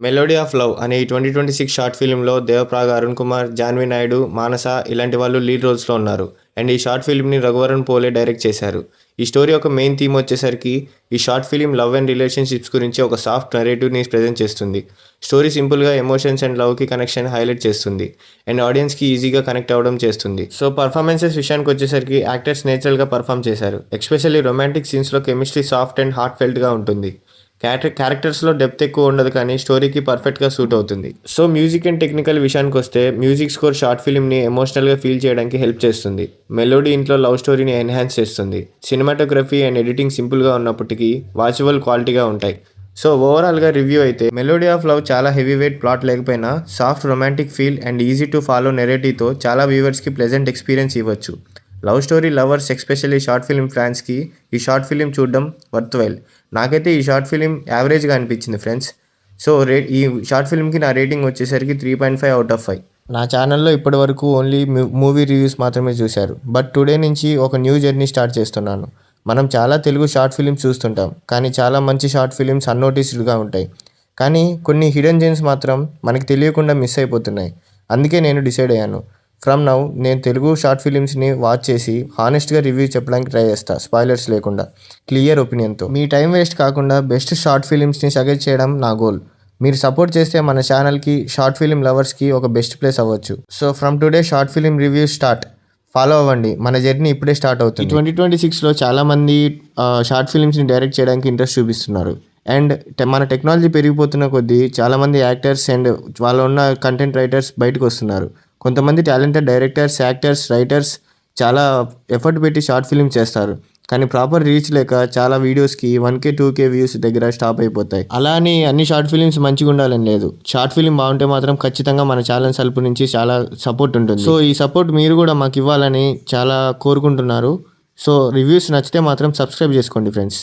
'Melody of love' అనే ఈ 2026 short ఫిల్మ్‌లో దేవప్రాగ, Arun Kumar, Jahnavi Naidu, మానస ఇలాంటి వాళ్ళు లీడ్ రోల్స్‌లో ఉన్నారు. అండ్ ఈ షార్ట్ ఫిల్మ్‌ని రఘువరన్ పోలే డైరెక్ట్ చేశారు. ఈ స్టోరీ యొక్క మెయిన్ థీమ్ వచ్చేసరికి ఈ short film love and relationships గురించి ఒక సాఫ్ట్ నరేటివ్‌ని ప్రెజెంట్ చేస్తుంది. స్టోరీ సింపుల్‌గా ఎమోషన్స్ అండ్ లవ్‌కి కనెక్షన్ హైలైట్ చేస్తుంది. అండ్ ఆడియన్స్‌కి ఈజీగా కనెక్ట్ అవ్వడం చేస్తుంది. సో పర్ఫార్మెన్సెస్ విషయానికి వచ్చేసరికి యాక్టర్స్ నేచురల్‌గా పర్ఫామ్ చేశారు. ఎస్పెషల్లీ రొమాంటిక్ సీన్స్‌లో కెమిస్ట్రీ సాఫ్ట్ అండ్ హార్ట్ ఫెల్ట్‌గా ఉంటుంది. క్యారెక్టర్స్లో డెప్త్ ఎక్కువ ఉండదు కానీ స్టోరీకి పర్ఫెక్ట్గా సూట్ అవుతుంది. సో మ్యూజిక్ అండ్ టెక్నికల్ విషయానికి వస్తే మ్యూజిక్ స్కోర్ షార్ట్ ఫిల్మ్ని ఎమోషనల్గా ఫీల్ చేయడానికి హెల్ప్ చేస్తుంది. మెలోడీ ఇంట్లో లవ్ స్టోరీని ఎన్హాన్స్ చేస్తుంది. సినిమాటోగ్రఫీ అండ్ ఎడిటింగ్ సింపుల్గా ఉన్నప్పటికీ వాచబుల్ క్వాలిటీగా ఉంటాయి. సో ఓవరాల్గా రివ్యూ అయితే మెలోడీ ఆఫ్ లవ్ చాలా హెవీ వెయిట్ ప్లాట్ లేకపోయినా soft romantic feel and easy to follow నెరేటివ్తో చాలా వ్యూవర్స్కి ప్లెజెంట్ ఎక్స్పీరియన్స్ ఇవ్వచ్చు. Love story lovers especially short film ఫ్యాన్స్కి ఈ షార్ట్ ఫిల్మ్ చూడడం వర్త్ వైల్. నాకైతే ఈ షార్ట్ ఫిల్మ్ యావరేజ్గా అనిపించింది ఫ్రెండ్స్. సో ఈ షార్ట్ ఫిల్మ్కి నా రేటింగ్ వచ్చేసరికి 3.5 అవుట్ ఆఫ్ 5. నా ఛానల్లో ఇప్పటి వరకు ఓన్లీ మూవీ రివ్యూస్ మాత్రమే చూశారు. బట్ టుడే నుంచి ఒక న్యూ జర్నీ స్టార్ట్ చేస్తున్నాను. మనం చాలా తెలుగు షార్ట్ ఫిల్మ్స్ చూస్తుంటాం కానీ చాలా మంచి షార్ట్ ఫిల్మ్స్ అన్నోటిస్డ్గా ఉంటాయి. కానీ కొన్ని హిడెన్ జెమ్స్ మాత్రం మనకి తెలియకుండా మిస్ అయిపోతున్నాయి. అందుకే నేను డిసైడ్ అయ్యాను, ఫ్రమ్ నౌ నేను తెలుగు షార్ట్ ఫిలిమ్స్ని వాచ్ చేసి హానెస్ట్గా రివ్యూ చెప్పడానికి ట్రై చేస్తా, స్పాయిలర్స్ లేకుండా, క్లియర్ ఒపీనియన్తో. మీ టైం వేస్ట్ కాకుండా బెస్ట్ షార్ట్ ఫిలిమ్స్ని సజెస్ట్ చేయడం నా గోల్. మీరు సపోర్ట్ చేస్తే మన ఛానల్కి, షార్ట్ ఫిలిం లవర్స్కి ఒక బెస్ట్ ప్లేస్ అవ్వచ్చు. So from today short film review start. Follow అవ్వండి, మన జర్నీ ఇప్పుడే స్టార్ట్ అవుతుంది. 2026లో చాలామంది షార్ట్ ఫిలిమ్స్ని డైరెక్ట్ చేయడానికి ఇంట్రెస్ట్ చూపిస్తున్నారు. అండ్ మన టెక్నాలజీ పెరిగిపోతున్న కొద్దీ చాలామంది యాక్టర్స్ అండ్ వాళ్ళ ఉన్న కంటెంట్ రైటర్స్ బయటకు వస్తున్నారు. కొంతమంది టాలెంటెడ్ డైరెక్టర్స్, యాక్టర్స్, రైటర్స్ చాలా ఎఫర్ట్ పెట్టి షార్ట్ ఫిల్మ్ చేస్తారు. కానీ ప్రాపర్ రీచ్ లేక చాలా వీడియోస్కి 1K 2K వ్యూస్ దగ్గర స్టాప్ అయిపోతాయి. అలా అని అన్ని షార్ట్ ఫిలిమ్స్ మంచిగా ఉండాలని లేదు. షార్ట్ ఫిల్మ్ బాగుంటే మాత్రం ఖచ్చితంగా మన ఛానల్ సల్పు నుంచి చాలా సపోర్ట్ ఉంటుంది. సో ఈ సపోర్ట్ మీరు కూడా మాకు ఇవ్వాలని చాలా కోరుకుంటున్నారు. సో రివ్యూస్ నచ్చితే మాత్రం సబ్స్క్రైబ్ చేసుకోండి ఫ్రెండ్స్.